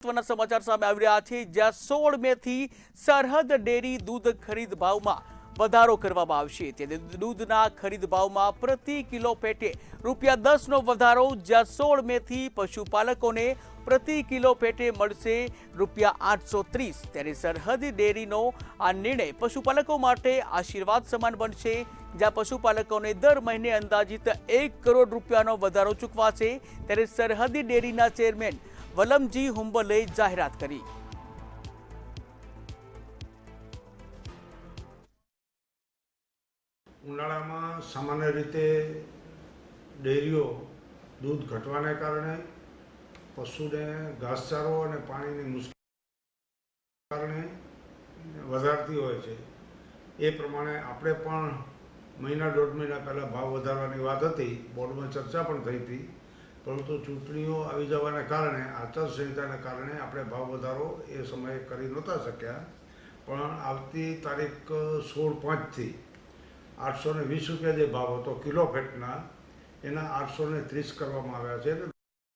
મહત્વના સમાચાર સામે આવી રહ્યા છે, જ્યાં 16 મે થી સરહદ ડેરી દૂધ ખરીદ ભાવમાં વધારો કરવામાં આવશે। ત્યારે દૂધના ખરીદ ભાવમાં પ્રતિ કિલો પેટે ₹10નો વધારો, જ્યાં 16 મે થી પશુપાલકોને પ્રતિ કિલો પેટે મળશે ₹830। ત્યારે સરહદી ડેરીનો આ નિર્ણય પશુપાલકો માટે આશીર્વાદ સમાન બનશે, જ્યાં પશુપાલકોને દર મહિને અંદાજિત ₹1 કરોડ વધારો ચૂકવાશે। ત્યારે સરહદી ડેરીના ચેરમેન વલમજી હુંબલે જાહેરાત કરી। ઉનાળામાં સામાન્ય રીતે ડેરીઓ દૂધ ઘટવાને કારણે પશુને ઘાસચારો અને પાણીની મુશ્કેલી કારણે વધારતી હોય છે। એ પ્રમાણે આપણે પણ મહિના દોઢ મહિના પહેલાં ભાવ વધારવાની વાત હતી, બોર્ડમાં ચર્ચા પણ થઈ હતી, પરંતુ ચૂંટણીઓ આવી જવાને કારણે આચારસંહિતાને કારણે આપણે ભાવ વધારો એ સમયે કરી નહોતા શક્યા। પણ આવતી તારીખ 16/5થી ₹820 જે ભાવ હતો કિલો ફેટના, એના 830 કરવામાં આવ્યા છે।